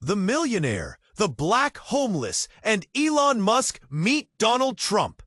The Millionaire, the Black Homeless, and Elon Musk meet Donald Trump.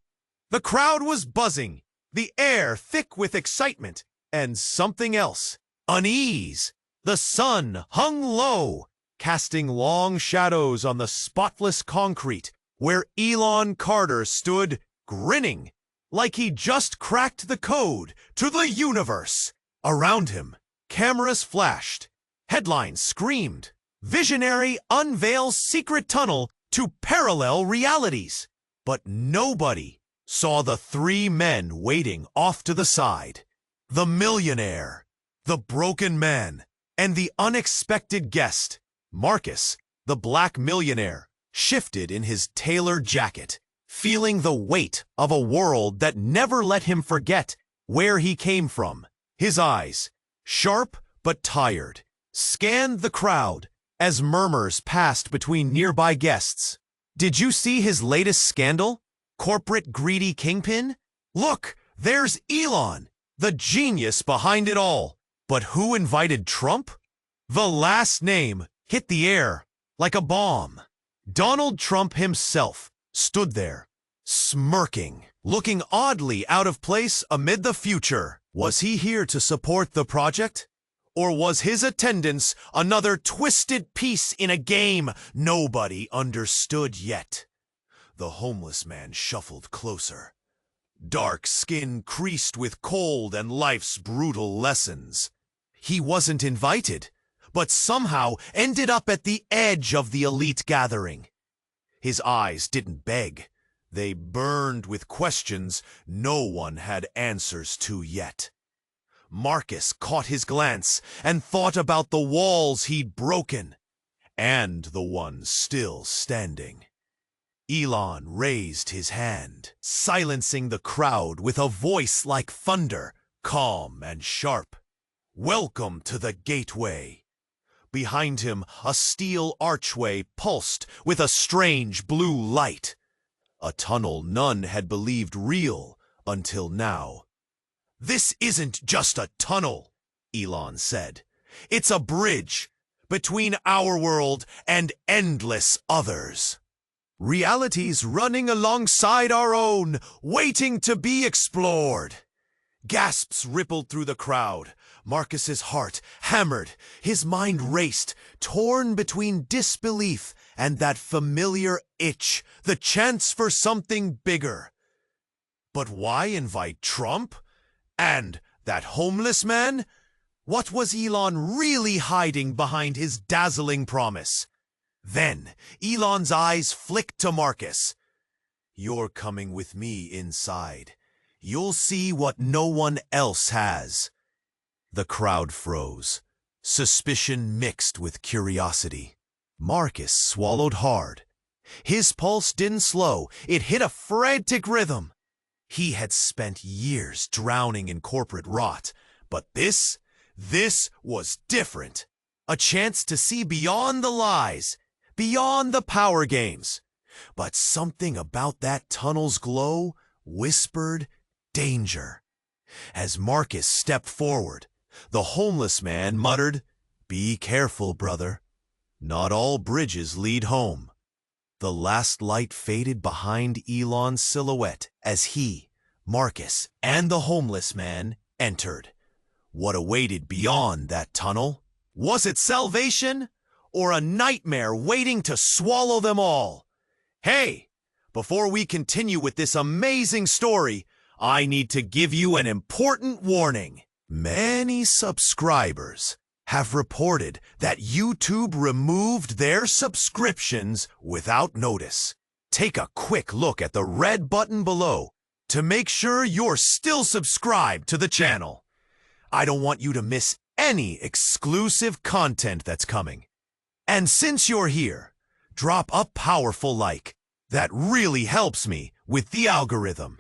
The crowd was buzzing, the air thick with excitement, and something else, unease. The sun hung low, casting long shadows on the spotless concrete, where Elon Carter stood, grinning, like he just cracked the code to the universe. Around him, cameras flashed, headlines screamed, "Visionary unveils secret tunnel to parallel realities." But nobody saw the three men waiting off to the side. The Millionaire, the Broken Man, and the unexpected guest. Marcus, the Black Millionaire, shifted in his tailored jacket, feeling the weight of a world that never let him forget where he came from. His eyes, sharp but tired, scanned the crowd as murmurs passed between nearby guests. "Did you see his latest scandal? Corporate greedy kingpin? Look, there's Elon, the genius behind it all. But who invited Trump?" The last name hit the air like a bomb. Donald Trump himself stood there, smirking, looking oddly out of place amid the future. Was he here to support the project? Or was his attendance another twisted piece in a game nobody understood yet? The homeless man shuffled closer, dark skin creased with cold and life's brutal lessons. He wasn't invited, but somehow ended up at the edge of the elite gathering. His eyes didn't beg. They burned with questions no one had answers to yet. Marcus caught his glance and thought about the walls he'd broken, and the ones still standing. Elon raised his hand, silencing the crowd with a voice like thunder, calm and sharp. "Welcome to the gateway." Behind him, a steel archway pulsed with a strange blue light. A tunnel none had believed real until now. "This isn't just a tunnel," Elon said. "It's a bridge between our world and endless others. Realities running alongside our own, waiting to be explored." Gasps rippled through the crowd. Marcus's heart hammered, his mind raced, torn between disbelief and that familiar itch, the chance for something bigger. But why invite Trump? And that homeless man? What was Elon really hiding behind his dazzling promise? Then Elon's eyes flicked to Marcus. "You're coming with me inside. You'll see what no one else has." The crowd froze, suspicion mixed with curiosity. Marcus swallowed hard. His pulse didn't slow, it hit a frantic rhythm. He had spent years drowning in corporate rot, but this was different. A chance to see beyond the lies, beyond the power games. But something about that tunnel's glow whispered danger. As Marcus stepped forward, the homeless man muttered, "Be careful, brother. Not all bridges lead home." The last light faded behind Elon's silhouette as he, Marcus, and the homeless man entered. What awaited beyond that tunnel? Was it salvation or a nightmare waiting to swallow them all? Hey, before we continue with this amazing story, I need to give you an important warning. Many subscribers have reported that YouTube removed their subscriptions without notice. Take a quick look at the red button below to make sure you're still subscribed to the channel. I don't want you to miss any exclusive content that's coming. And since you're here, drop a powerful like. That really helps me with the algorithm.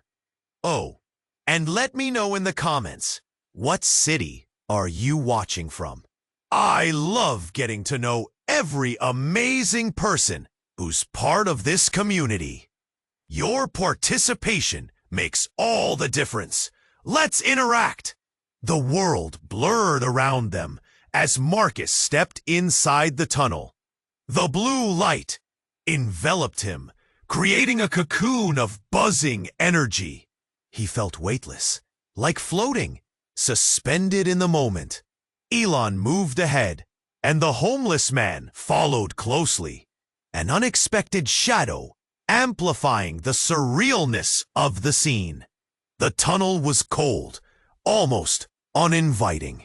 Oh, and let me know in the comments, what city are you watching from? I love getting to know every amazing person who's part of this community. Your participation makes all the difference. Let's interact. The world blurred around them as Marcus stepped inside the tunnel. The blue light enveloped him, creating a cocoon of buzzing energy. He felt weightless, like floating, suspended in the moment. Elon moved ahead, and the homeless man followed closely, an unexpected shadow amplifying the surrealness of the scene. The tunnel was cold, almost uninviting.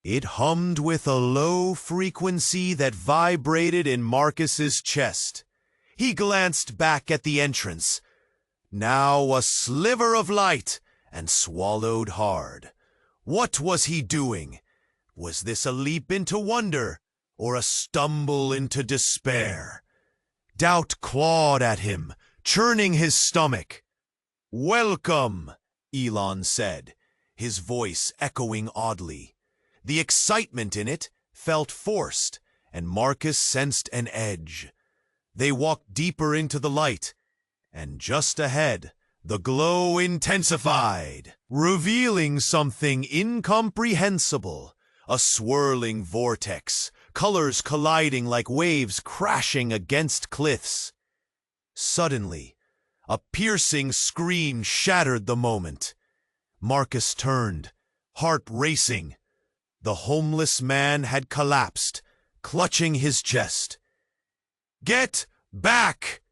It hummed with a low frequency that vibrated in Marcus's chest. He glanced back at the entrance, now a sliver of light, and swallowed hard. What was he doing? Was this a leap into wonder, or a stumble into despair? Doubt clawed at him, churning his stomach. "Welcome," Elon said, his voice echoing oddly. The excitement in it felt forced, and Marcus sensed an edge. They walked deeper into the light, and just ahead, the glow intensified, revealing something incomprehensible. A swirling vortex, colors colliding like waves crashing against cliffs. Suddenly, a piercing scream shattered the moment. Marcus turned, heart racing. The homeless man had collapsed, clutching his chest. "Get back!"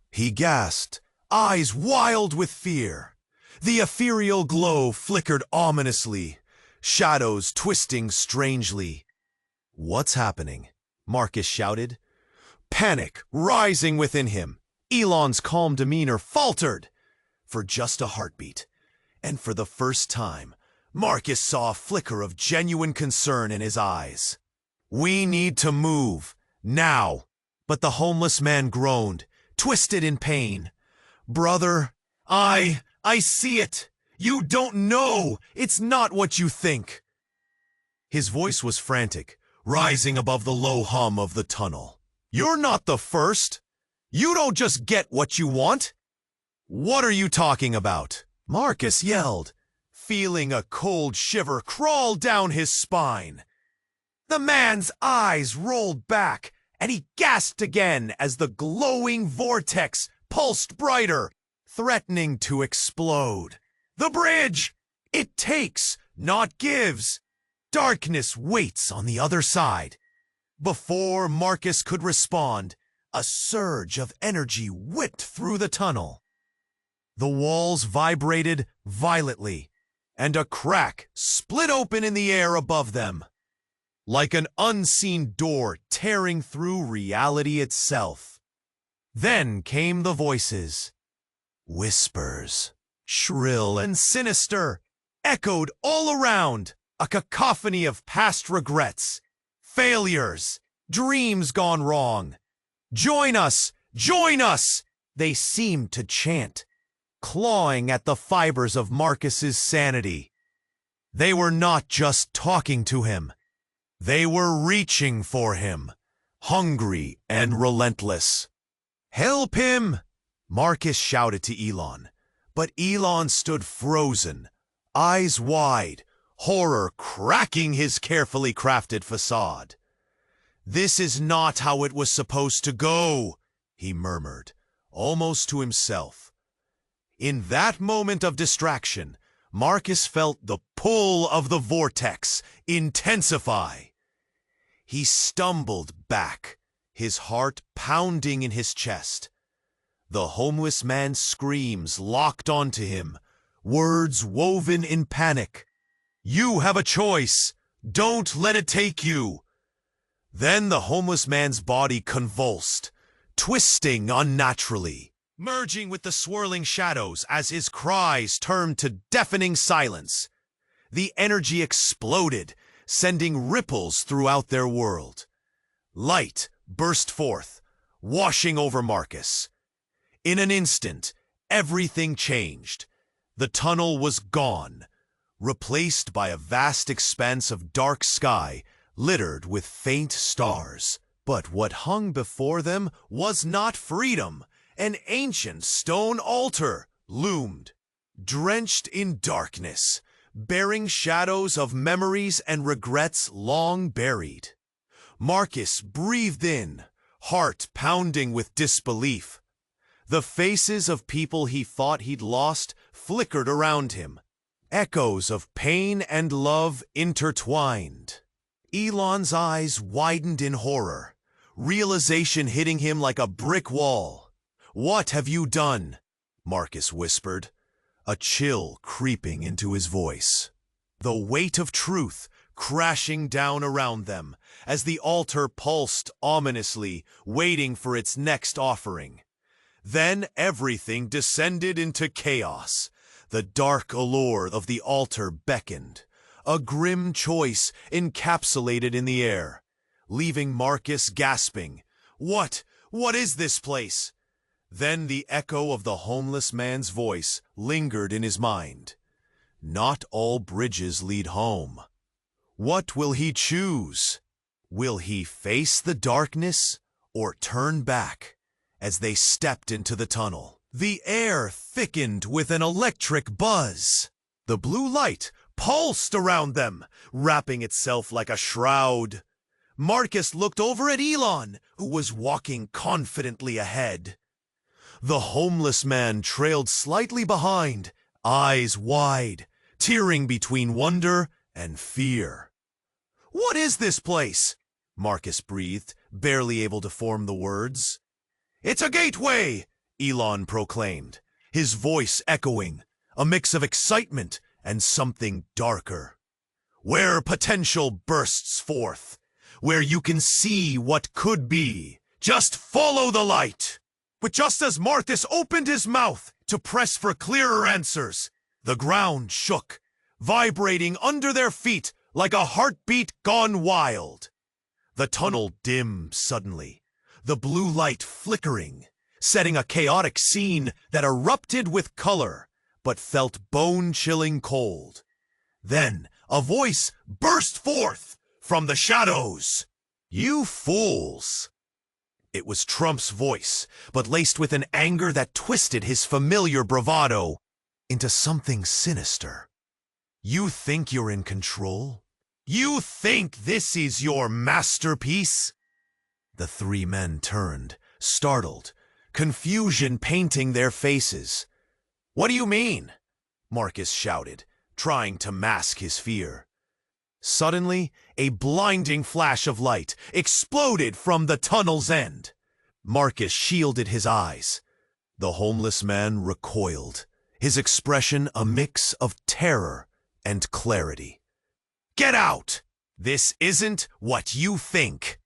he gasped, eyes wild with fear. The ethereal glow flickered ominously, shadows twisting strangely. "What's happening?" Marcus shouted. Panic rising within him, Elon's calm demeanor faltered for just a heartbeat. And for the first time, Marcus saw a flicker of genuine concern in his eyes. "We need to move, now." But the homeless man groaned, twisted in pain. "Brother, I see it. You don't know. It's not what you think." His voice was frantic, rising above the low hum of the tunnel. "You're not the first. You don't just get what you want." "What are you talking about?" Marcus yelled, feeling a cold shiver crawl down his spine. The man's eyes rolled back, and he gasped again as the glowing vortex pulsed brighter, threatening to explode. "The bridge! It takes, not gives." Darkness waits on the other side. Before Marcus could respond, a surge of energy whipped through the tunnel. The walls vibrated violently, and a crack split open in the air above them, like an unseen door tearing through reality itself. Then came the voices. Whispers, shrill and sinister, echoed all around, a cacophony of past regrets, failures, dreams gone wrong. "Join us! Join us!" they seemed to chant, clawing at the fibers of Marcus's sanity. They were not just talking to him. They were reaching for him, hungry and relentless. "Help him!" Marcus shouted to Elon, but Elon stood frozen, eyes wide, horror cracking his carefully crafted facade. "This is not how it was supposed to go," he murmured, almost to himself. In that moment of distraction, Marcus felt the pull of the vortex intensify. He stumbled back, his heart pounding in his chest. The homeless man's screams locked onto him, words woven in panic. "You have a choice. Don't let it take you." Then the homeless man's body convulsed, twisting unnaturally, merging with the swirling shadows as his cries turned to deafening silence. The energy exploded, sending ripples throughout their world. Light burst forth, washing over Marcus. In an instant, everything changed. The tunnel was gone, replaced by a vast expanse of dark sky littered with faint stars. But what hung before them was not freedom. An ancient stone altar loomed, drenched in darkness, bearing shadows of memories and regrets long buried. Marcus breathed in, heart pounding with disbelief. The faces of people he thought he'd lost flickered around him. Echoes of pain and love intertwined. Elon's eyes widened in horror, realization hitting him like a brick wall. "What have you done?" Marcus whispered, a chill creeping into his voice. The weight of truth crashing down around them as the altar pulsed ominously, waiting for its next offering. Then everything descended into chaos. The dark allure of the altar beckoned, a grim choice encapsulated in the air, leaving Marcus gasping. What is this place?" Then the echo of the homeless man's voice lingered in his mind. Not all bridges lead home. What will he choose? Will he face the darkness or turn back? As they stepped into the tunnel, the air thickened with an electric buzz. The blue light pulsed around them, wrapping itself like a shroud. Marcus looked over at Elon, who was walking confidently ahead. The homeless man trailed slightly behind, eyes wide, tearing between wonder and fear. "What is this place?" Marcus breathed, barely able to form the words. "It's a gateway," Elon proclaimed, his voice echoing, a mix of excitement and something darker. "Where potential bursts forth, where you can see what could be. Just follow the light." But just as Marcus opened his mouth to press for clearer answers, the ground shook, vibrating under their feet like a heartbeat gone wild. The tunnel dimmed suddenly, the blue light flickering, setting a chaotic scene that erupted with color, but felt bone-chilling cold. Then a voice burst forth from the shadows. "You fools!" It was Trump's voice, but laced with an anger that twisted his familiar bravado into something sinister. "You think you're in control? You think this is your masterpiece?" The three men turned, startled, confusion painting their faces. "What do you mean?" Marcus shouted, trying to mask his fear. Suddenly, a blinding flash of light exploded from the tunnel's end. Marcus shielded his eyes. The homeless man recoiled, his expression a mix of terror and clarity. "Get out! This isn't what you think!"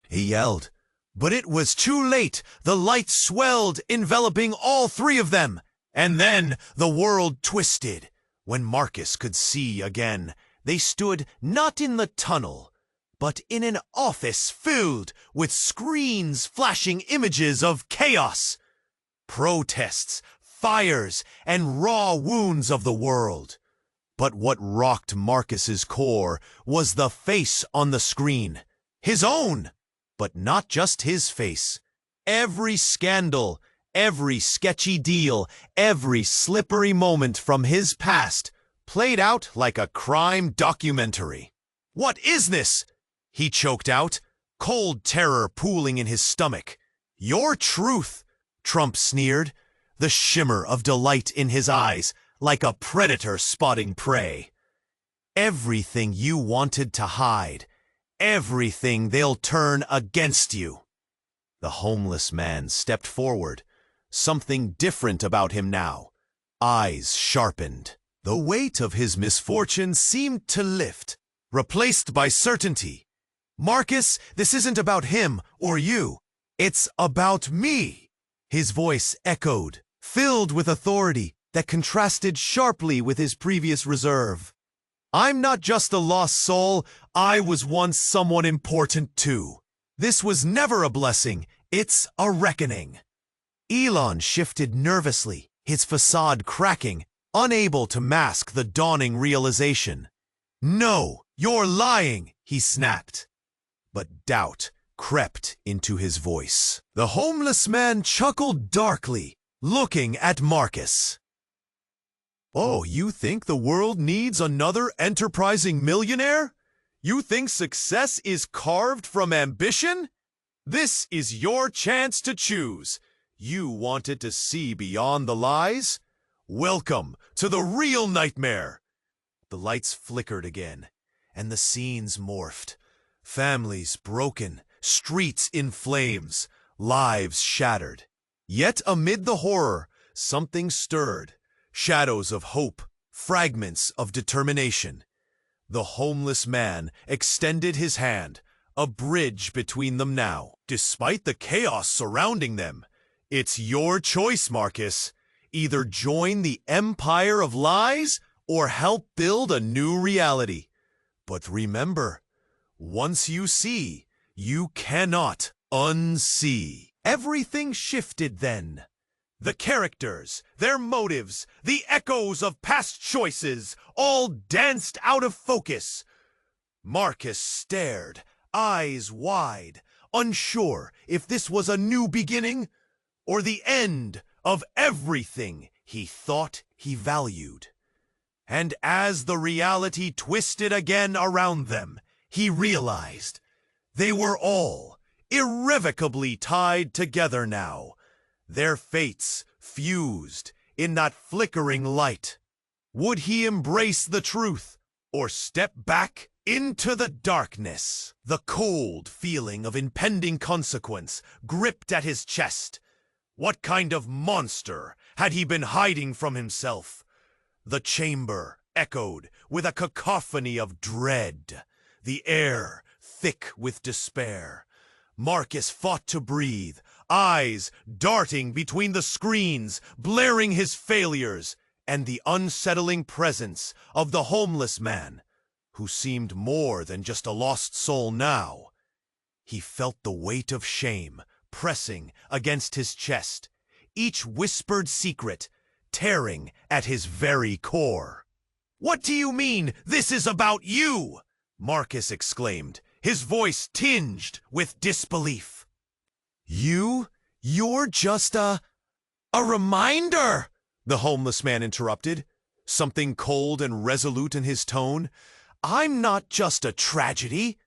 he yelled. But it was too late. The light swelled, enveloping all three of them. And then the world twisted. When Marcus could see again, they stood not in the tunnel, but in an office filled with screens flashing images of chaos, protests, fires, and raw wounds of the world. But what rocked Marcus's core was the face on the screen. His own! But not just his face. Every scandal, every sketchy deal, every slippery moment from his past played out like a crime documentary. "What is this?" he choked out, cold terror pooling in his stomach. "Your truth," Trump sneered, the shimmer of delight in his eyes, like a predator spotting prey. "Everything you wanted to hide, everything they'll turn against you." The homeless man stepped forward, something different about him now, eyes sharpened. The weight of his misfortune seemed to lift, replaced by certainty. "Marcus, this isn't about him or you. It's about me." His voice echoed, filled with authority that contrasted sharply with his previous reserve. "I'm not just a lost soul, I was once someone important too. This was never a blessing, it's a reckoning." Elon shifted nervously, his facade cracking, unable to mask the dawning realization. "No, you're lying," he snapped. But doubt crept into his voice. The homeless man chuckled darkly, looking at Marcus. "Oh, you think the world needs another enterprising millionaire? You think success is carved from ambition? This is your chance to choose. You wanted to see beyond the lies? Welcome to the real nightmare. The lights flickered again, and the scenes morphed. Families broken, streets in flames, lives shattered. Yet amid the horror, something stirred. Shadows of hope, fragments of determination. The homeless man extended his hand, a bridge between them now. Despite the chaos surrounding them, it's your choice, Marcus. Either join the empire of lies or help build a new reality. But remember, once you see, you cannot unsee. Everything shifted then. The characters, their motives, the echoes of past choices, all danced out of focus. Marcus stared, eyes wide, unsure if this was a new beginning or the end of everything he thought he valued. And as the reality twisted again around them, he realized they were all irrevocably tied together now. Their fates fused in that flickering light. Would he embrace the truth or step back into the darkness? The cold feeling of impending consequence gripped at his chest. What kind of monster had he been hiding from himself? The chamber echoed with a cacophony of dread, the air thick with despair. Marcus fought to breathe, eyes darting between the screens, blaring his failures, and the unsettling presence of the homeless man, who seemed more than just a lost soul now. He felt the weight of shame pressing against his chest, each whispered secret tearing at his very core. "What do you mean this is about you?" Marcus exclaimed, his voice tinged with disbelief. You're just a reminder," the homeless man interrupted, something cold and resolute in his tone. "I'm not just a tragedy.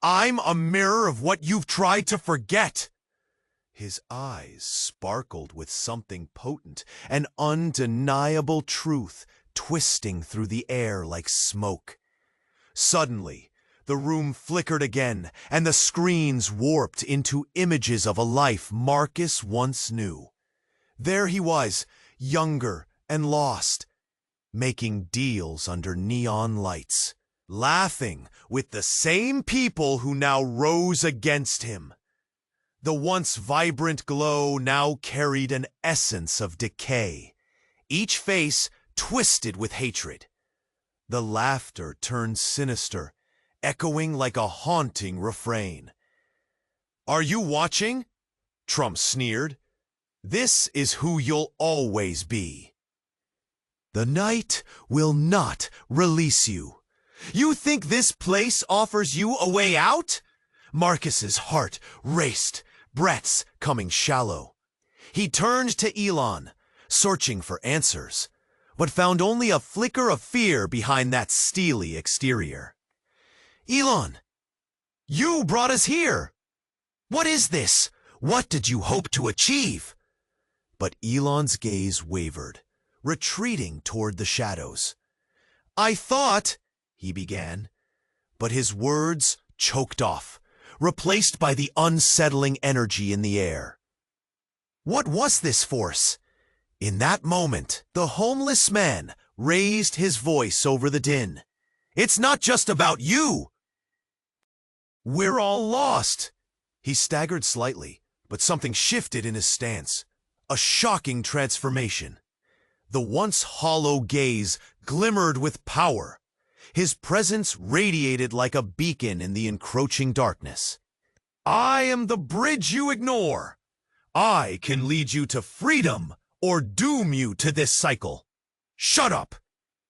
I'm a mirror of what you've tried to forget." His eyes sparkled with something potent, an undeniable truth twisting through the air like smoke. Suddenly, the room flickered again, and the screens warped into images of a life Marcus once knew. There he was, younger and lost, making deals under neon lights, laughing with the same people who now rose against him. The once vibrant glow now carried an essence of decay, each face twisted with hatred. The laughter turned sinister, echoing like a haunting refrain. "Are you watching?" Trump sneered. "This is who you'll always be. The night will not release you. You think this place offers you a way out?" Marcus's heart raced, breaths coming shallow. He turned to Elon, searching for answers, but found only a flicker of fear behind that steely exterior. "Elon, you brought us here. What is this? What did you hope to achieve?" But Elon's gaze wavered, retreating toward the shadows. "I thought," he began, but his words choked off, replaced by the unsettling energy in the air. What was this force? In that moment, the homeless man raised his voice over the din. "It's not just about you. We're all lost." He staggered slightly, but something shifted in his stance. A shocking transformation. The once hollow gaze glimmered with power. His presence radiated like a beacon in the encroaching darkness. "I am the bridge you ignore. I can lead you to freedom or doom you to this cycle." "Shut up!"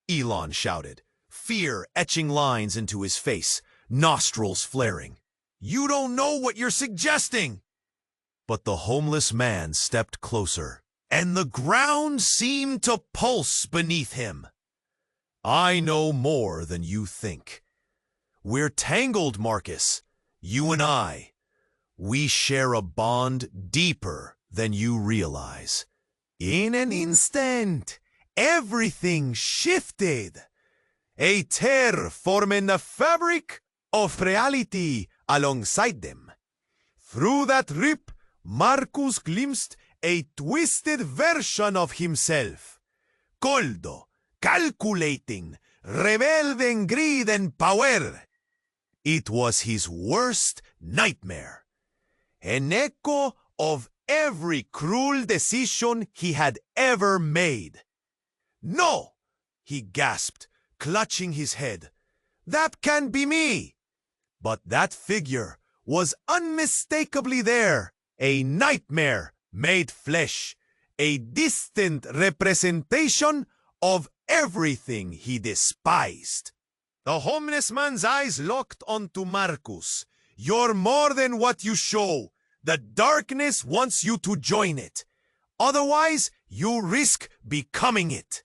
Elon shouted, fear etching lines into his face, nostrils flaring. "You don't know what you're suggesting." But the homeless man stepped closer, and the ground seemed to pulse beneath him. "I know more than you think. We're tangled, Marcus. You and I. We share a bond deeper than you realize. In an instant, everything shifted. A tear forming the fabric of reality alongside them. Through that rip, Marcus glimpsed a twisted version of himself. Cold, calculating, rebelde in greed and power. It was his worst nightmare. An echo of every cruel decision he had ever made. "No!" he gasped, clutching his head. "That can't be me!" But that figure was unmistakably there, a nightmare made flesh, a distant representation of everything he despised. The homeless man's eyes locked onto Marcus. "You're more than what you show. The darkness wants you to join it. Otherwise, you risk becoming it."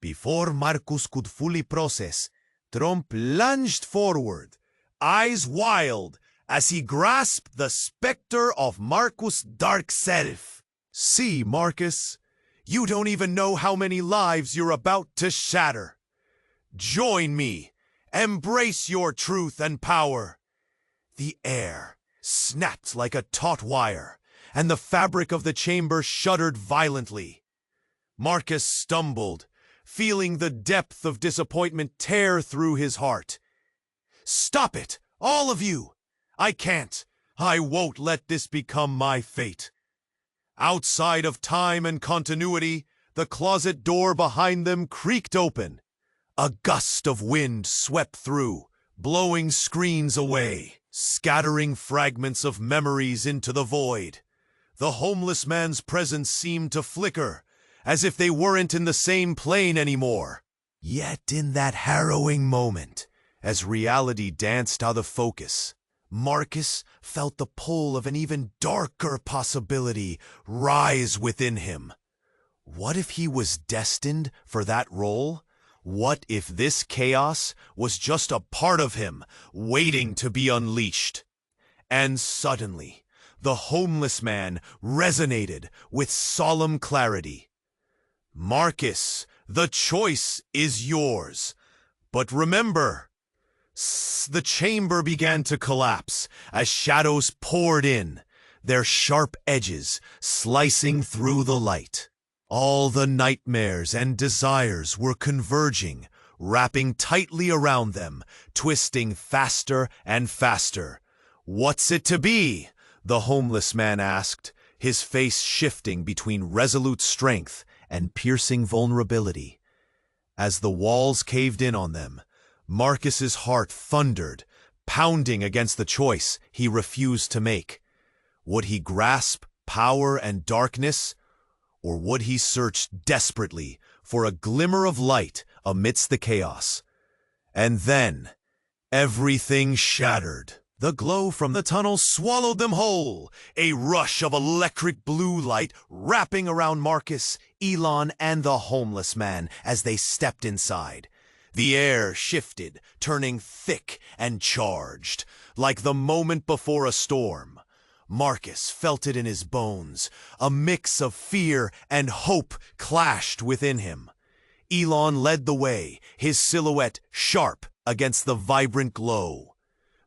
Before Marcus could fully process, Trump lunged forward, eyes wild, as he grasped the specter of Marcus' dark self. "See, Marcus, you don't even know how many lives you're about to shatter. Join me. Embrace your truth and power." The air snapped like a taut wire, and the fabric of the chamber shuddered violently. Marcus stumbled, feeling the depth of disappointment tear through his heart. "Stop it, all of you! I can't. I won't let this become my fate." Outside of time and continuity, the closet door behind them creaked open. A gust of wind swept through, blowing screens away, scattering fragments of memories into the void. The homeless man's presence seemed to flicker, as if they weren't in the same plane anymore. Yet in that harrowing moment, as reality danced out of focus, Marcus felt the pull of an even darker possibility rise within him. What if he was destined for that role? What if this chaos was just a part of him, waiting to be unleashed? And suddenly, the homeless man resonated with solemn clarity. "Marcus, the choice is yours. But remember..." The chamber began to collapse as shadows poured in, their sharp edges slicing through the light. All the nightmares and desires were converging, wrapping tightly around them, twisting faster and faster. "What's it to be?" the homeless man asked, his face shifting between resolute strength and piercing vulnerability. As the walls caved in on them, Marcus's heart thundered, pounding against the choice he refused to make. Would he grasp power and darkness, or would he search desperately for a glimmer of light amidst the chaos? And then, everything shattered. The glow from the tunnel swallowed them whole, a rush of electric blue light wrapping around Marcus, Elon, and the homeless man as they stepped inside. The air shifted, turning thick and charged, like the moment before a storm. Marcus felt it in his bones. A mix of fear and hope clashed within him. Elon led the way, his silhouette sharp against the vibrant glow.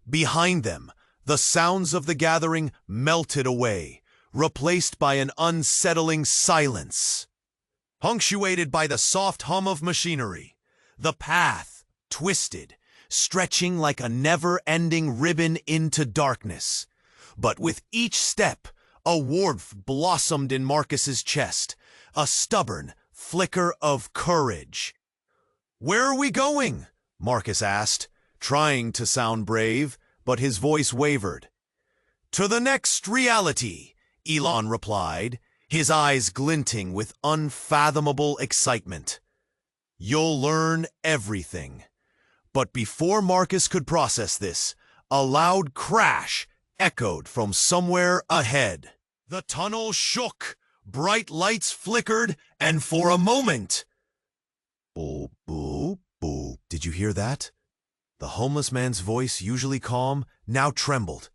Behind them, the sounds of the gathering melted away, replaced by an unsettling silence, punctuated by the soft hum of machinery. The path twisted, stretching like a never-ending ribbon into darkness. But with each step, a warmth blossomed in Marcus's chest, a stubborn flicker of courage. "Where are we going?" Marcus asked, trying to sound brave, but his voice wavered. "To the next reality," Elon replied, his eyes glinting with unfathomable excitement. "You'll learn everything." But before Marcus could process this, a loud crash echoed from somewhere ahead. The tunnel shook, bright lights flickered, and for a moment... Boop, boop, boop. Did you hear that? The homeless man's voice, usually calm, now trembled.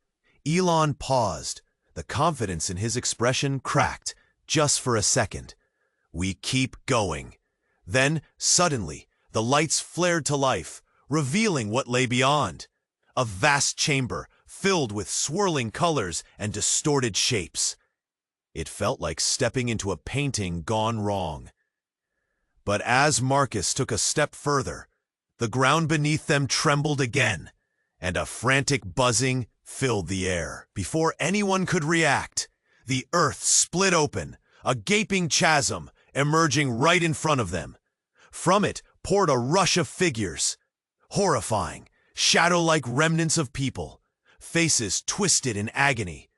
Elon paused. The confidence in his expression cracked, just for a second. "We keep going." Then, suddenly, the lights flared to life, revealing what lay beyond. A vast chamber, filled with swirling colors and distorted shapes. It felt like stepping into a painting gone wrong. But as Marcus took a step further, the ground beneath them trembled again, and a frantic buzzing filled the air. Before anyone could react, the earth split open, a gaping chasm emerging right in front of them. From it poured a rush of figures, horrifying, shadow-like remnants of people, faces twisted in agony.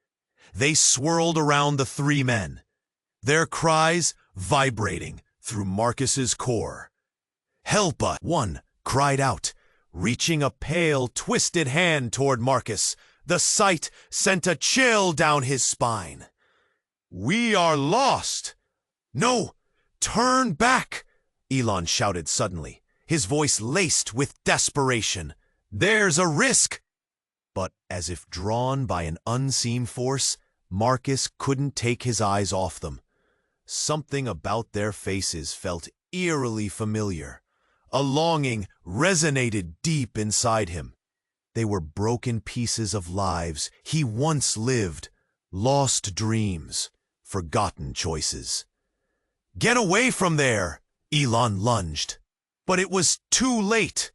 They swirled around the three men, their cries vibrating through Marcus's core. "Help us!" one cried out, reaching a pale, twisted hand toward Marcus. The sight sent a chill down his spine. "We are lost!" "No! Turn back!" Elon shouted suddenly, his voice laced with desperation. "There's a risk!" But as if drawn by an unseen force, Marcus couldn't take his eyes off them. Something about their faces felt eerily familiar. A longing resonated deep inside him. They were broken pieces of lives he once lived, lost dreams, forgotten choices. "Get away from there!" Elon lunged. But it was too late.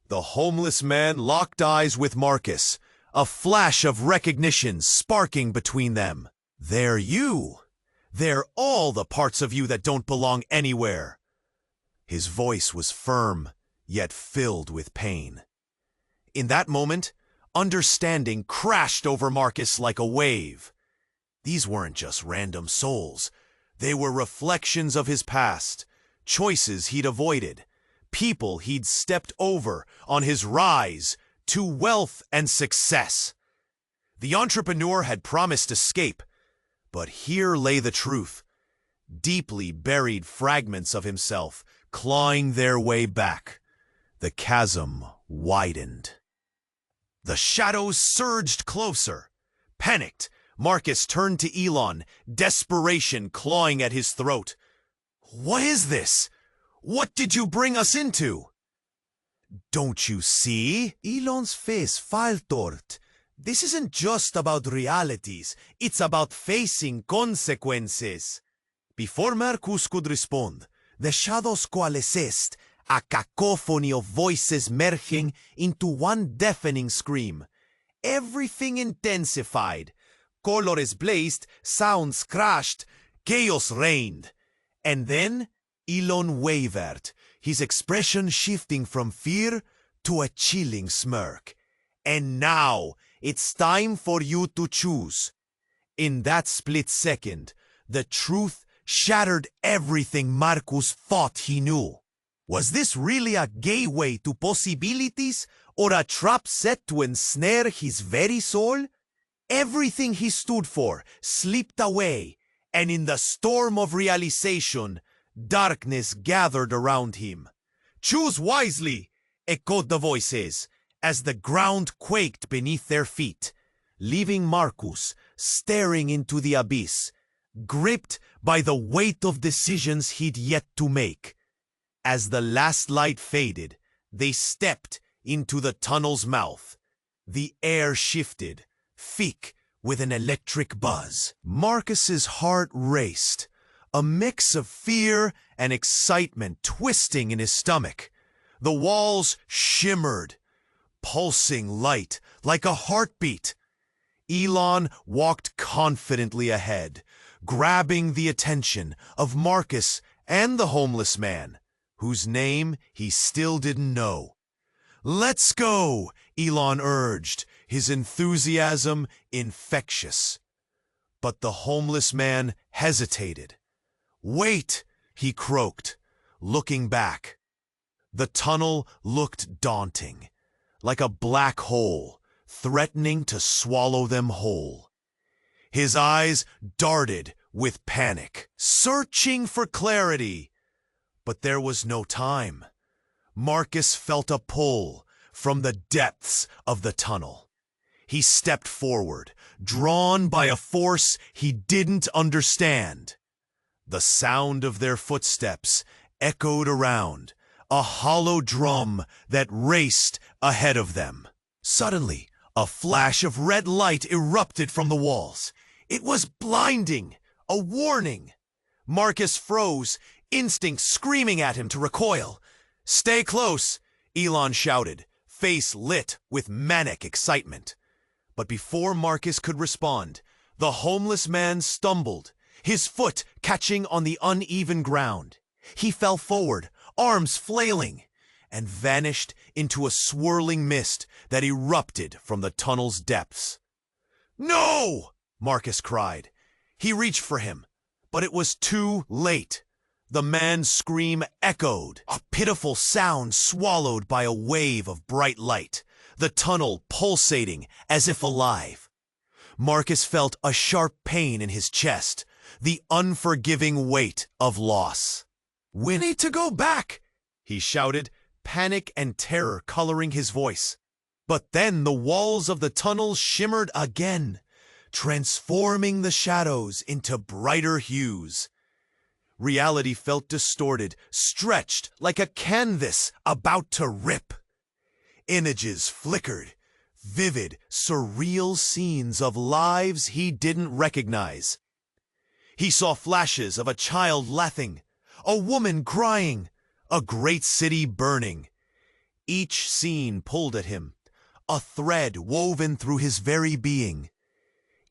The homeless man locked eyes with Marcus, a flash of recognition sparking between them. "They're you! They're all the parts of you that don't belong anywhere!" His voice was firm, yet filled with pain. In that moment, understanding crashed over Marcus like a wave. These weren't just random souls. They were reflections of his past, choices he'd avoided, people he'd stepped over on his rise to wealth and success. The entrepreneur had promised escape, but here lay the truth. Deeply buried fragments of himself clawing their way back. The chasm widened. The shadows surged closer. Panicked, Marcus turned to Elon, desperation clawing at his throat. "What is this? What did you bring us into?" "Don't you see?" Elon's face faltered. "This isn't just about realities. It's about facing consequences." Before Marcus could respond, the shadows coalesced, a cacophony of voices merging into one deafening scream. Everything intensified. Colors blazed, sounds crashed, chaos reigned. And then Elon wavered, his expression shifting from fear to a chilling smirk. "And now, it's time for you to choose." In that split second, the truth shattered everything Marcus thought he knew. Was this really a gateway to possibilities, or a trap set to ensnare his very soul? Everything he stood for slipped away, and in the storm of realization, darkness gathered around him. "Choose wisely," echoed the voices, as the ground quaked beneath their feet, leaving Marcus staring into the abyss, gripped by the weight of decisions he'd yet to make. As the last light faded, they stepped into the tunnel's mouth. The air shifted, thick with an electric buzz. Marcus's heart raced, a mix of fear and excitement twisting in his stomach. The walls shimmered, pulsing light like a heartbeat. Elon walked confidently ahead, grabbing the attention of Marcus and the homeless man, whose name he still didn't know. "Let's go," Elon urged, his enthusiasm infectious. But the homeless man hesitated. "Wait," he croaked, looking back. The tunnel looked daunting, like a black hole, threatening to swallow them whole. His eyes darted with panic, searching for clarity. But there was no time. Marcus felt a pull, from the depths of the tunnel. He stepped forward, drawn by a force he didn't understand. The sound of their footsteps echoed around, a hollow drum that raced ahead of them. Suddenly, a flash of red light erupted from the walls. It was blinding, a warning. Marcus froze, instinct screaming at him to recoil. "Stay close," Elon shouted, face lit with manic excitement. But before Marcus could respond, the homeless man stumbled, his foot catching on the uneven ground. He fell forward, arms flailing, and vanished into a swirling mist that erupted from the tunnel's depths. "No!" Marcus cried. He reached for him, but it was too late. The man's scream echoed, a pitiful sound swallowed by a wave of bright light, the tunnel pulsating as if alive. Marcus felt a sharp pain in his chest, the unforgiving weight of loss. "We need to go back," he shouted, panic and terror coloring his voice. But then the walls of the tunnel shimmered again, transforming the shadows into brighter hues. Reality felt distorted, stretched like a canvas about to rip. Images flickered, vivid, surreal scenes of lives he didn't recognize. He saw flashes of a child laughing, a woman crying, a great city burning. Each scene pulled at him, a thread woven through his very being.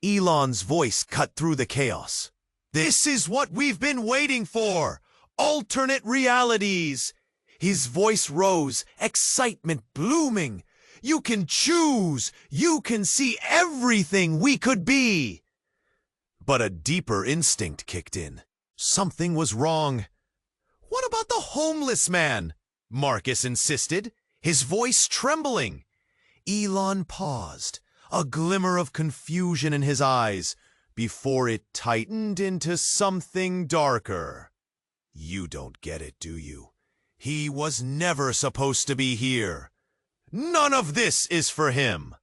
Elon's voice cut through the chaos. "This is what we've been waiting for! Alternate realities!" His voice rose, excitement blooming. "You can choose! You can see everything we could be!" But a deeper instinct kicked in. Something was wrong. "What about the homeless man?" Marcus insisted, his voice trembling. Elon paused, a glimmer of confusion in his eyes, before it tightened into something darker. "You don't get it, do you? He was never supposed to be here. None of this is for him."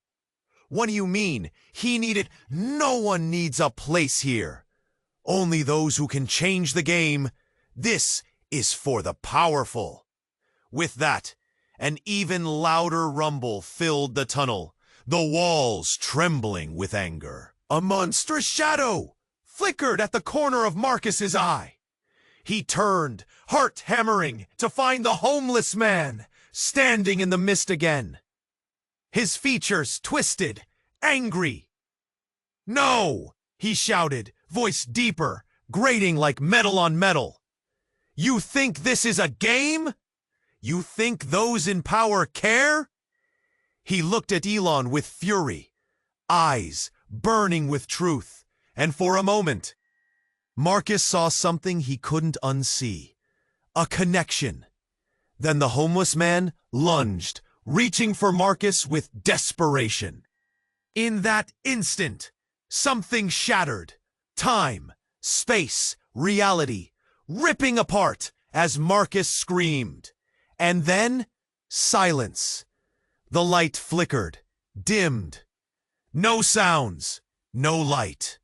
"What do you mean? He needed— No one needs a place here. Only those who can change the game. This is for the powerful." With that, an even louder rumble filled the tunnel, the walls trembling with anger. A monstrous shadow flickered at the corner of Marcus's eye. He turned, heart hammering, to find the homeless man standing in the mist again. His features twisted, angry. "No!" he shouted, voice deeper, grating like metal on metal. "You think this is a game? You think those in power care?" He looked at Elon with fury, eyes burning with truth, and for a moment, Marcus saw something he couldn't unsee, a connection. Then the homeless man lunged, reaching for Marcus with desperation. In that instant, something shattered, time, space, reality, ripping apart as Marcus screamed. And then, silence. The light flickered, dimmed. No sounds, no light.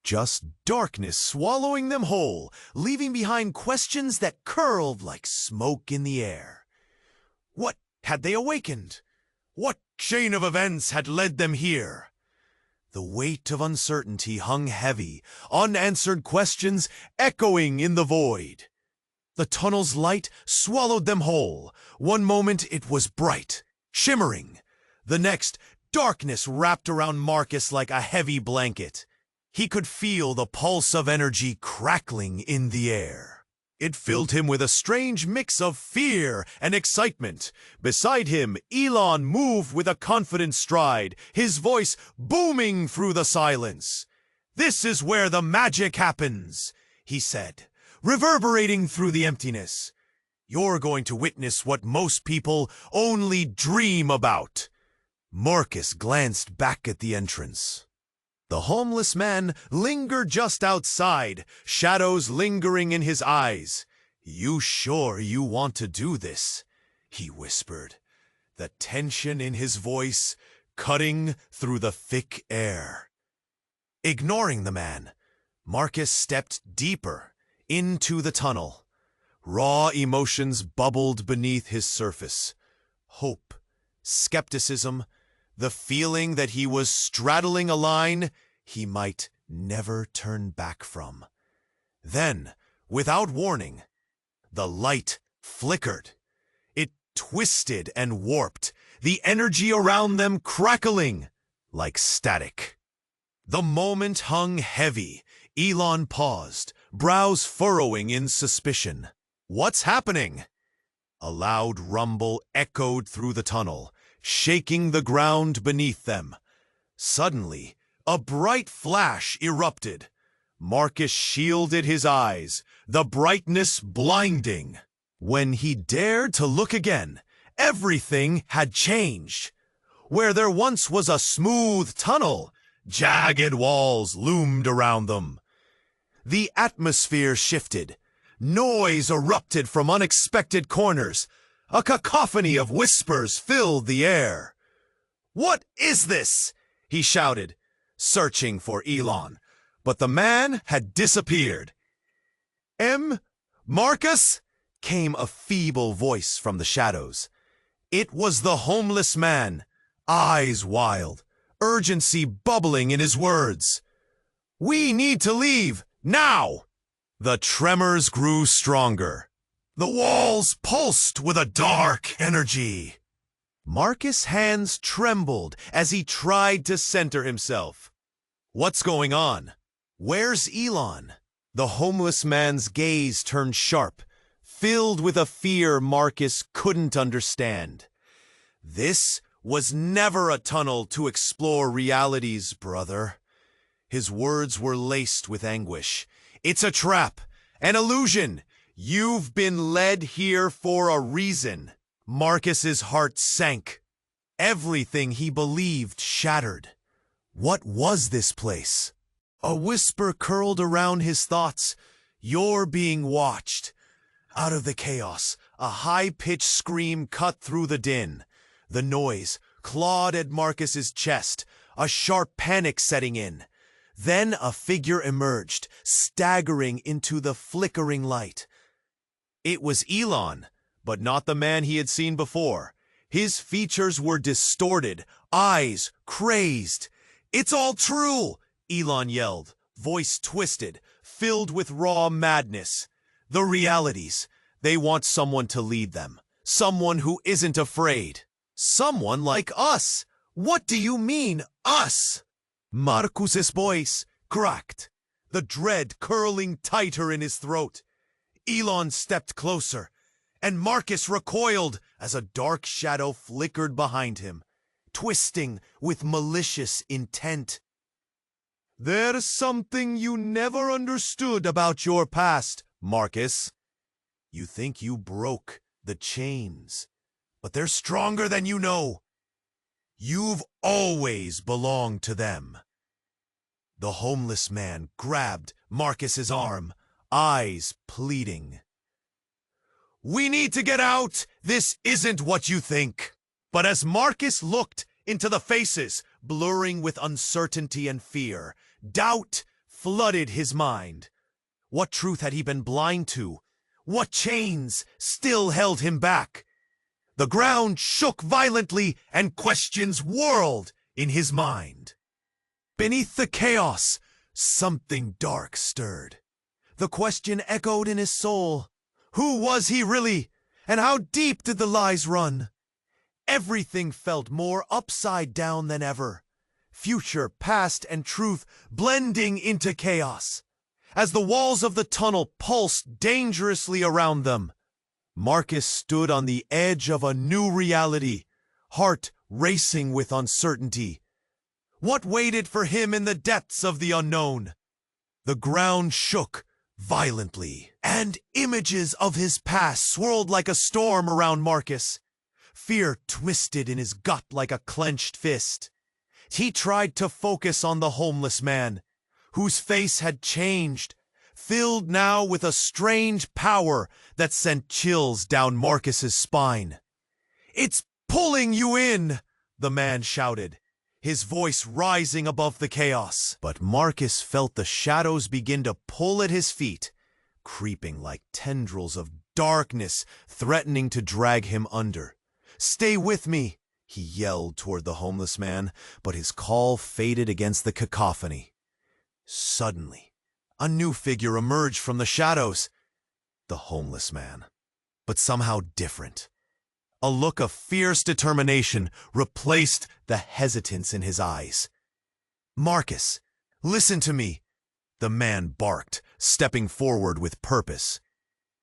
Just darkness swallowing them whole, leaving behind questions that curled like smoke in the air. What had they awakened? What chain of events had led them here? The weight of uncertainty hung heavy, unanswered questions echoing in the void. The tunnel's light swallowed them whole. One moment it was bright, shimmering. The next, darkness wrapped around Marcus like a heavy blanket. He could feel the pulse of energy crackling in the air. It filled him with a strange mix of fear and excitement. Beside him, Elon moved with a confident stride, his voice booming through the silence. "This is where the magic happens," he said, reverberating through the emptiness. "You're going to witness what most people only dream about." Marcus glanced back at the entrance. The homeless man lingered just outside, shadows lingering in his eyes. "You sure you want to do this?" he whispered. the tension in his voice cutting through the thick air. Ignoring the man, Marcus stepped deeper into the tunnel. Raw emotions bubbled beneath his surface. Hope, skepticism, the feeling that he was straddling a line he might never turn back from. Then, without warning, the light flickered. It twisted and warped, the energy around them crackling like static. The moment hung heavy. Elon paused, brows furrowing in suspicion. "What's happening?" A loud rumble echoed through the tunnel, shaking the ground beneath them. Suddenly, a bright flash erupted. Marcus shielded his eyes, the brightness blinding. When he dared to look again, everything had changed. Where there once was a smooth tunnel, jagged walls loomed around them. The atmosphere shifted. Noise erupted from unexpected corners. A cacophony of whispers filled the air. "What is this?" he shouted, searching for Elon, but the man had disappeared. Marcus?" came a feeble voice from the shadows. It was the homeless man, eyes wild, urgency bubbling in his words. "We need to leave, now!" The tremors grew stronger. The walls pulsed with a dark energy. Marcus' hands trembled as he tried to center himself. "What's going on? Where's Elon?" The homeless man's gaze turned sharp, filled with a fear Marcus couldn't understand. "This was never a tunnel to explore realities, brother." His words were laced with anguish. "It's a trap, an illusion. You've been led here for a reason." Marcus's heart sank. Everything he believed shattered. What was this place? A whisper curled around his thoughts. "You're being watched." Out of the chaos, a high-pitched scream cut through the din. The noise clawed at Marcus's chest, a sharp panic setting in. Then a figure emerged, staggering into the flickering light. It was Elon, but not the man he had seen before. His features were distorted, eyes crazed. "It's all true!" Elon yelled, voice twisted, filled with raw madness. "The realities. They want someone to lead them. Someone who isn't afraid. Someone like us." "What do you mean, us?" Marcus's voice cracked, the dread curling tighter in his throat. Elon stepped closer, and Marcus recoiled as a dark shadow flickered behind him, twisting with malicious intent. "There's something you never understood about your past, Marcus. You think you broke the chains, but they're stronger than you know. You've always belonged to them." The homeless man grabbed Marcus's arm, eyes pleading. "We need to get out! This isn't what you think!" But as Marcus looked into the faces, blurring with uncertainty and fear, doubt flooded his mind. What truth had he been blind to? What chains still held him back? The ground shook violently and questions whirled in his mind. Beneath the chaos, something dark stirred. The question echoed in his soul. Who was he really? And how deep did the lies run? Everything felt more upside down than ever. Future, past, and truth blending into chaos. As the walls of the tunnel pulsed dangerously around them, Marcus stood on the edge of a new reality, heart racing with uncertainty. What waited for him in the depths of the unknown? The ground shook violently, and images of his past swirled like a storm around Marcus. Fear twisted in his gut like a clenched fist. He tried to focus on the homeless man, whose face had changed, filled now with a strange power that sent chills down Marcus's spine. "It's Pulling you in, the man shouted, his voice rising above the chaos. But Marcus felt the shadows begin to pull at his feet, creeping like tendrils of darkness, threatening to drag him under. "Stay with me," he yelled toward the homeless man, but his call faded against the cacophony. Suddenly, a new figure emerged from the shadows. The homeless man, but somehow different. A look of fierce determination replaced the hesitance in his eyes. "Marcus, listen to me," the man barked, stepping forward with purpose.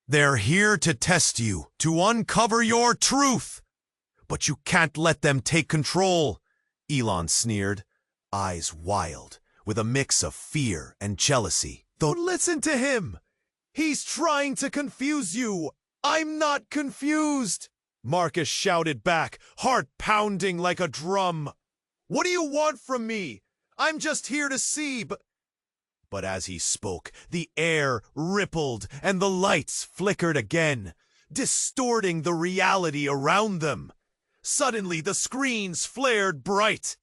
"They're here to test you, to uncover your truth. But you can't let them take control," Elon sneered, eyes wild, with a mix of fear and jealousy. "Don't listen to him. He's trying to confuse you. I'm not confused," Marcus shouted back, heart pounding like a drum. "What do you want from me? I'm just here to see, But as he spoke, the air rippled and the lights flickered again, distorting the reality around them. Suddenly, the screens flared bright,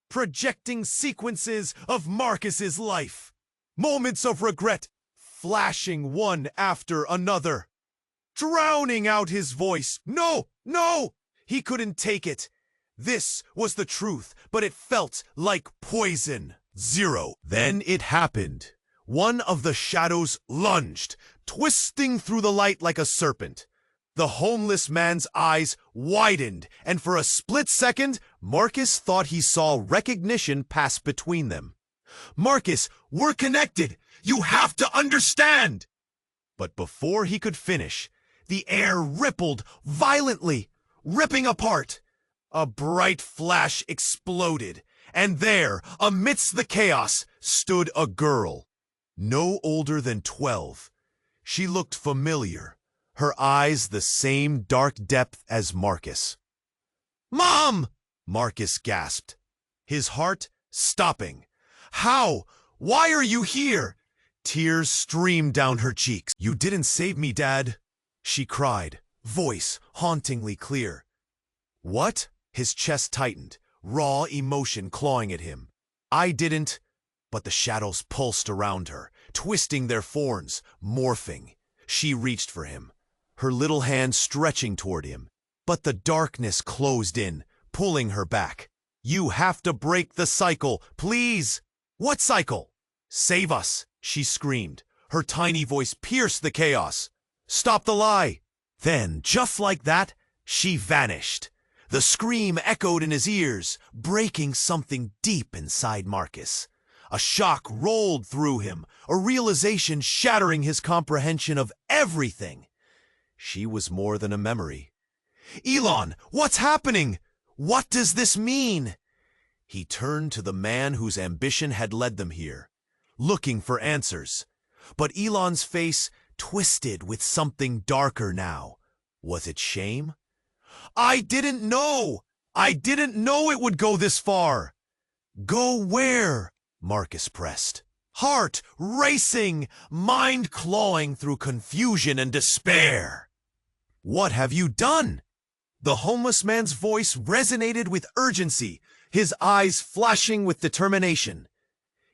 projecting sequences of Marcus's life. Moments of regret flashing one after another, drowning out his voice. No, no! He couldn't take it. This was the truth, but it felt like poison. Zero. Then it happened. One of the shadows lunged, twisting through the light like a serpent. The homeless man's eyes widened, and for a split second, Marcus thought he saw recognition pass between them. "Marcus, we're connected! You have to understand!" But before he could finish, the air rippled violently, ripping apart. A bright flash exploded, and there, amidst the chaos, stood a girl, no older than 12. She looked familiar, her eyes the same dark depth as Marcus. "Mom!" Marcus gasped, his heart stopping. "How? Why are you here?" Tears streamed down her cheeks. "You didn't save me, Dad," she cried, voice hauntingly clear. "What?" His chest tightened, raw emotion clawing at him. "I didn't," but the shadows pulsed around her, twisting their forms, morphing. She reached for him, her little hand stretching toward him, but the darkness closed in, pulling her back. "You have to break the cycle, please." "What cycle?" "Save us," she screamed. Her tiny voice pierced the chaos. "Stop the lie." Then, just like that, she vanished. The scream echoed in his ears, breaking something deep inside Marcus. A shock rolled through him, a realization shattering his comprehension of everything. She was more than a memory. "Elon, what's happening? What does this mean?" He turned to the man whose ambition had led them here, looking for answers. But Elon's face twisted with something darker now. Was it shame? "I didn't know! I didn't know it would go this far!" "Go where?" Marcus pressed, heart racing, mind clawing through confusion and despair. "What have you done?" The homeless man's voice resonated with urgency, his eyes flashing with determination.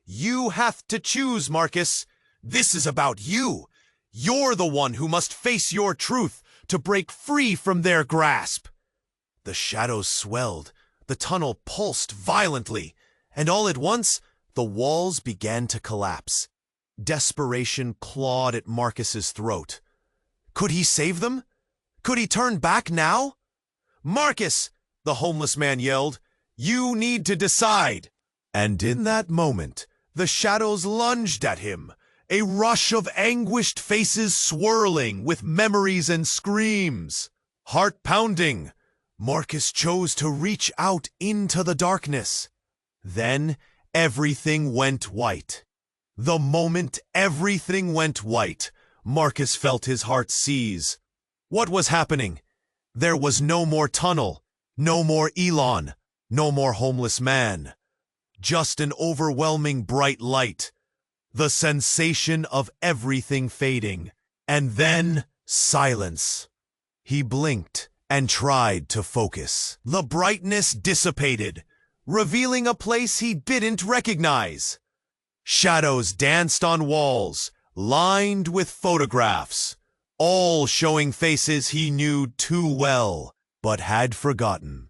"You have to choose, Marcus. This is about you. You're the one who must face your truth to break free from their grasp." The shadows swelled, the tunnel pulsed violently, and all at once, the walls began to collapse. Desperation clawed at Marcus's throat. Could he save them? Could he turn back now? "Marcus!" the homeless man yelled. "You need to decide." And in that moment, the shadows lunged at him, a rush of anguished faces swirling with memories and screams. Heart pounding, Marcus chose to reach out into the darkness. Then everything went white. The moment everything went white, Marcus felt his heart seize. What was happening? There was no more tunnel, no more Elon, no more homeless man. Just an overwhelming bright light. The sensation of everything fading. And then silence. He blinked, and tried to focus. The brightness dissipated, revealing a place he didn't recognize. Shadows danced on walls, lined with photographs, all showing faces he knew too well, but had forgotten.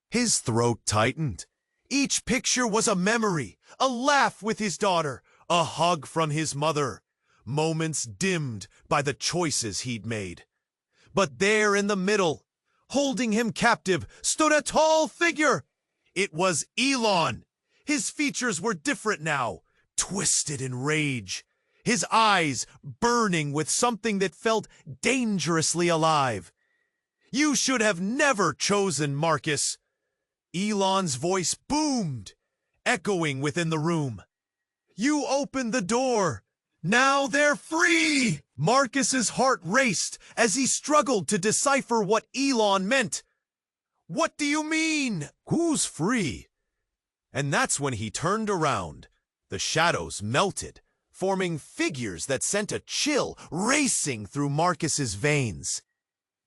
His throat tightened. Each picture was a memory, a laugh with his daughter, a hug from his mother, moments dimmed by the choices he'd made. But there in the middle, holding him captive, stood a tall figure. It was Elon. His features were different now, twisted in rage, his eyes burning with something that felt dangerously alive. "You should have never chosen Marcus." Elon's voice boomed, echoing within the room. "You opened the door. Now they're free!" Marcus's heart raced as he struggled to decipher what Elon meant. "What do you mean? Who's free?" And that's when he turned around. The shadows melted, forming figures that sent a chill racing through Marcus's veins.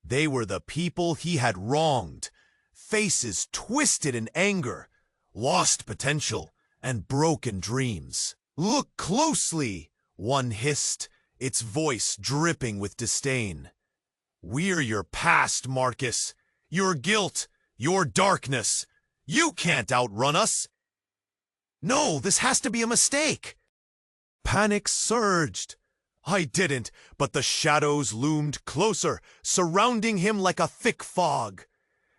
They were the people he had wronged, faces twisted in anger, lost potential, and broken dreams. "Look closely," one hissed, its voice dripping with disdain. "We're your past, Marcus. Your guilt, your darkness. You can't outrun us." "No, this has to be a mistake." Panic surged. "I didn't," but the shadows loomed closer, surrounding him like a thick fog.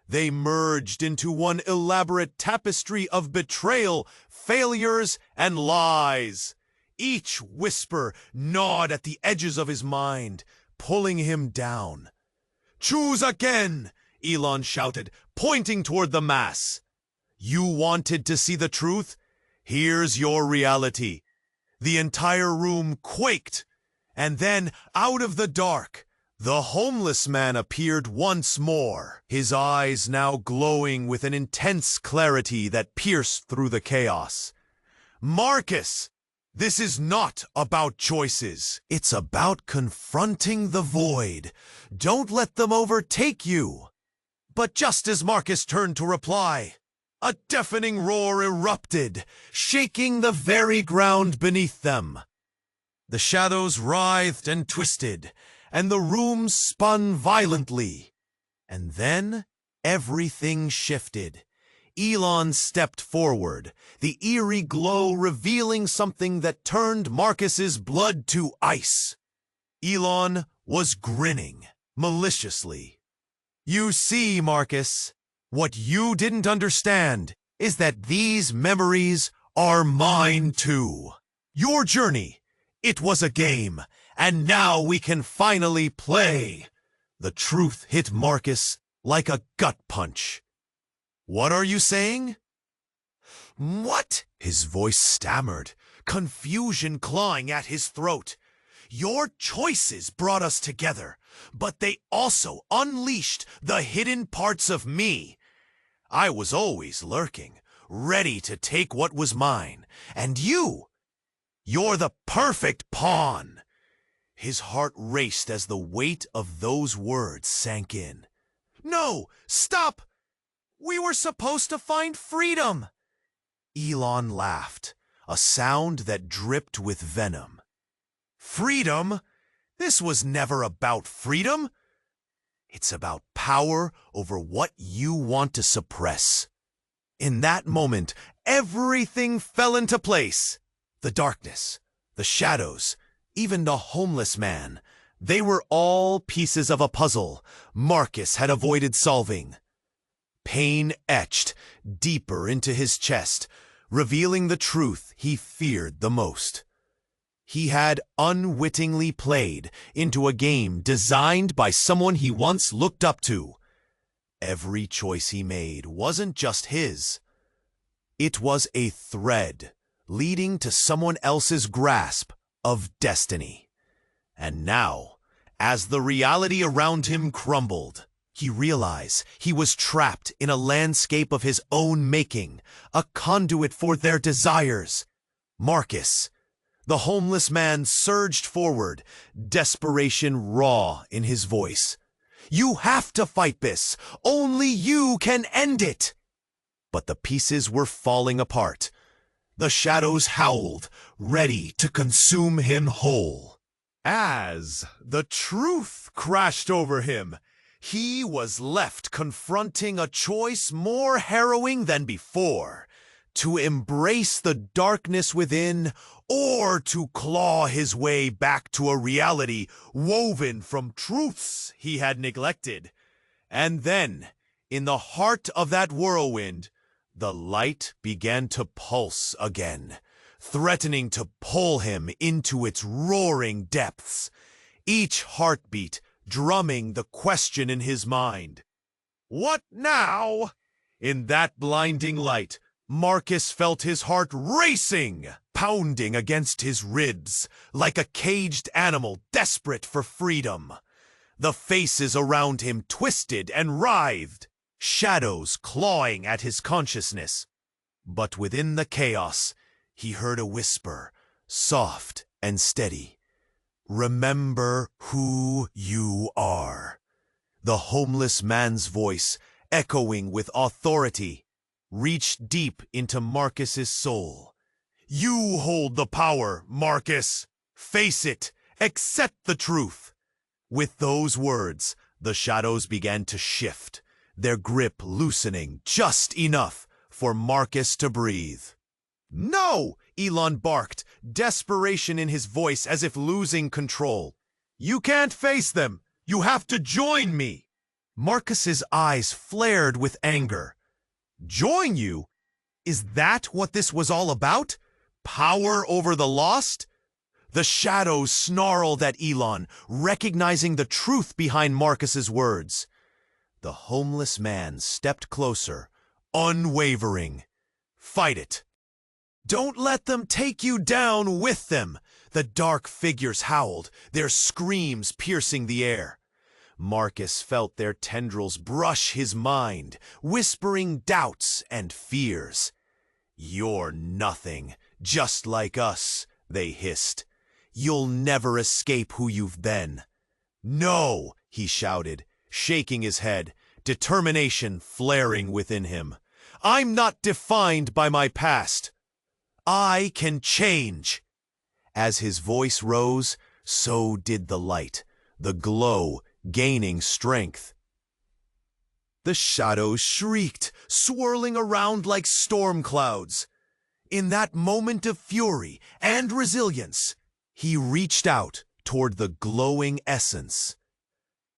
They merged into one elaborate tapestry of betrayal, failures, and lies. Each whisper gnawed at the edges of his mind, pulling him down. "Choose again!" Elon shouted, pointing toward the mass. "You wanted to see the truth? Here's your reality." The entire room quaked, and then, out of the dark, the homeless man appeared once more, his eyes now glowing with an intense clarity that pierced through the chaos. "Marcus, this is not about choices. It's about confronting the void. Don't let them overtake you." But just as Marcus turned to reply, a deafening roar erupted, shaking the very ground beneath them. The shadows writhed and twisted, and the room spun violently. And then everything shifted. Elon stepped forward, the eerie glow revealing something that turned Marcus's blood to ice. Elon was grinning maliciously. "You see, Marcus, what you didn't understand is that these memories are mine too. Your journey, it was a game, and now we can finally play." The truth hit Marcus like a gut punch. "What are you saying?" "What?" His voice stammered, confusion clawing at his throat. "Your choices brought us together, but they also unleashed the hidden parts of me. I was always lurking, ready to take what was mine, and you're the perfect pawn." His heart raced as the weight of those words sank in. "No, stop! We were supposed to find freedom." Elon laughed, a sound that dripped with venom. "Freedom? This was never about freedom. It's about power over what you want to suppress." In that moment, everything fell into place. The darkness, the shadows, even the homeless man. They were all pieces of a puzzle Marcus had avoided solving. Pain etched deeper into his chest, revealing the truth he feared the most. He had unwittingly played into a game designed by someone he once looked up to. Every choice he made wasn't just his. It was a thread leading to someone else's grasp of destiny. And now, as the reality around him crumbled, he realized he was trapped in a landscape of his own making, a conduit for their desires. Marcus, the homeless man, surged forward, desperation raw in his voice. You have to fight this. Only you can end it. But the pieces were falling apart. The shadows howled, ready to consume him whole. As the truth crashed over him, he was left confronting a choice more harrowing than before: to embrace the darkness within, or to claw his way back to a reality woven from truths he had neglected. And then, in the heart of that whirlwind, the light began to pulse again, threatening to pull him into its roaring depths, each heartbeat drumming the question in his mind. What now? In that blinding light, Marcus felt his heart racing, pounding against his ribs, like a caged animal desperate for freedom. The faces around him twisted and writhed, shadows clawing at his consciousness. But within the chaos, he heard a whisper, soft and steady. Remember who you are. The homeless man's voice, echoing with authority, reached deep into Marcus's soul. You hold the power, Marcus. Face it. Accept the truth. With those words, the shadows began to shift, their grip loosening just enough for Marcus to breathe. No! Elon barked, desperation in his voice as if losing control. You can't face them. You have to join me. Marcus's eyes flared with anger. Join you? Is that what this was all about? Power over the lost? The shadows snarled at Elon, recognizing the truth behind Marcus's words. The homeless man stepped closer, unwavering. Fight it. Don't let them take you down with them. The dark figures howled, their screams piercing the air. Marcus felt their tendrils brush his mind, whispering doubts and fears. You're nothing, just like us, they hissed. You'll never escape who you've been. No, he shouted, shaking his head, determination flaring within him. I'm not defined by my past. I can change. As his voice rose, so did the light, the glow gaining strength. The shadows shrieked, swirling around like storm clouds. In that moment of fury and resilience, he reached out toward the glowing essence.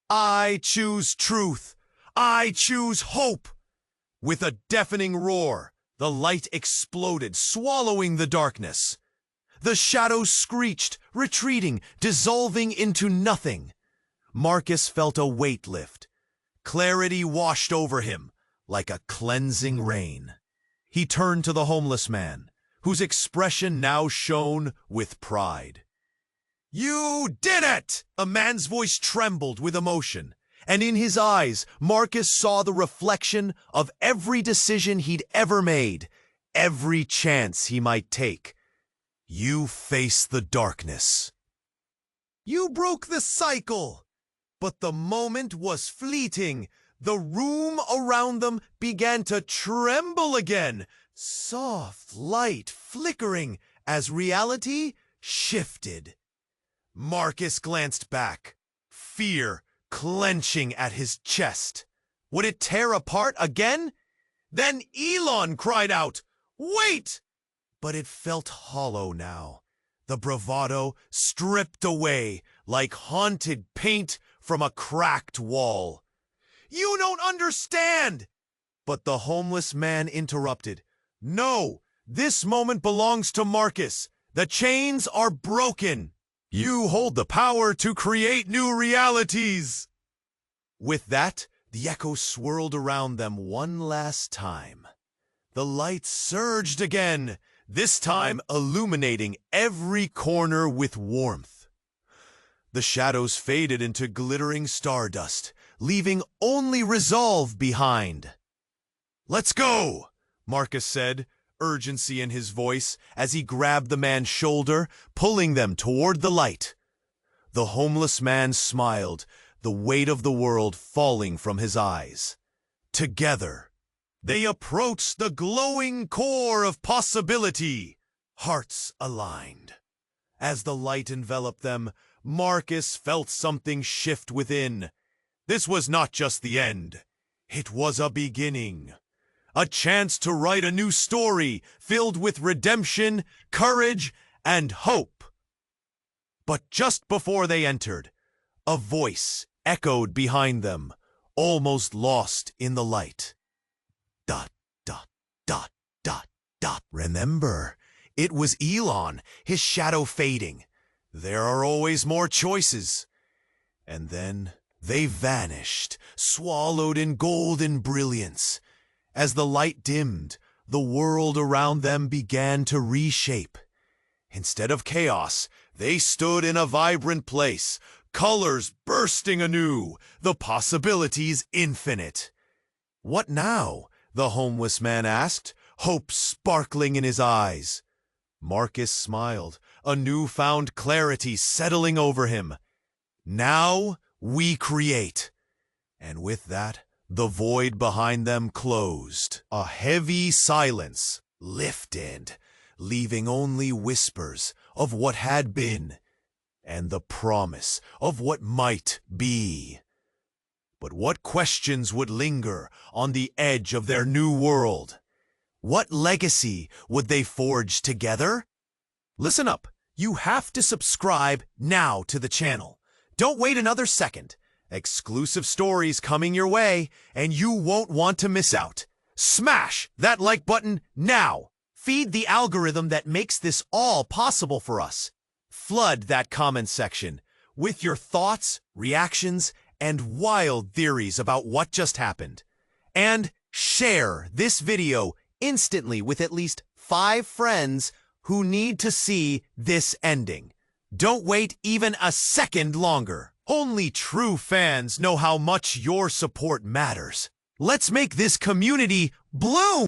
I choose truth. I choose hope. With a deafening roar, the light exploded, swallowing the darkness. The shadows screeched, retreating, dissolving into nothing. Marcus felt a weight lift. Clarity washed over him like a cleansing rain. He turned to the homeless man, whose expression now shone with pride. You did it! A man's voice trembled with emotion, and in his eyes, Marcus saw the reflection of every decision he'd ever made, every chance he might take. You face the darkness. You broke the cycle. But the moment was fleeting. The room around them began to tremble again, soft light flickering as reality shifted. Marcus glanced back, fear clenching at his chest. Would it tear apart again? Then Elon cried out, "Wait!" But it felt hollow now, the bravado stripped away like haunted paint from a cracked wall. You don't understand! But the homeless man interrupted. No, this moment belongs to Marcus. The chains are broken. You hold the power to create new realities. With that, the echo swirled around them one last time. The light surged again, this time illuminating every corner with warmth. The shadows faded into glittering stardust, leaving only resolve behind. Let's go, Marcus said, urgency in his voice as he grabbed the man's shoulder, pulling them toward the light. The homeless man smiled, the weight of the world falling from his eyes. Together, they approached the glowing core of possibility, hearts aligned. As the light enveloped them, Marcus felt something shift within. This was not just the end. It was a beginning. A chance to write a new story filled with redemption, courage, and hope. But just before they entered, a voice echoed behind them, almost lost in the light. Dot, dot, dot, dot, dot. Remember, it was Elon, his shadow fading. There are always more choices. And then they vanished, swallowed in golden brilliance. As the light dimmed, the world around them began to reshape. Instead of chaos, they stood in a vibrant place, colors bursting anew, the possibilities infinite. "What now?" the homeless man asked, hope sparkling in his eyes. Marcus smiled, a newfound clarity settling over him. "Now we create." And with that, the void behind them closed. A heavy silence lifted, leaving only whispers of what had been and the promise of what might be. But what questions would linger on the edge of their new world? What legacy would they forge together? Listen up. You have to subscribe now to the channel. Don't wait another second. Exclusive stories coming your way, and you won't want to miss out. Smash that like button now. Feed the algorithm that makes this all possible for us. Flood that comment section with your thoughts, reactions, and wild theories about what just happened. And share this video instantly with at least 5 friends who need to see this ending. Don't wait even a second longer. Only true fans know how much your support matters. Let's make this community bloom!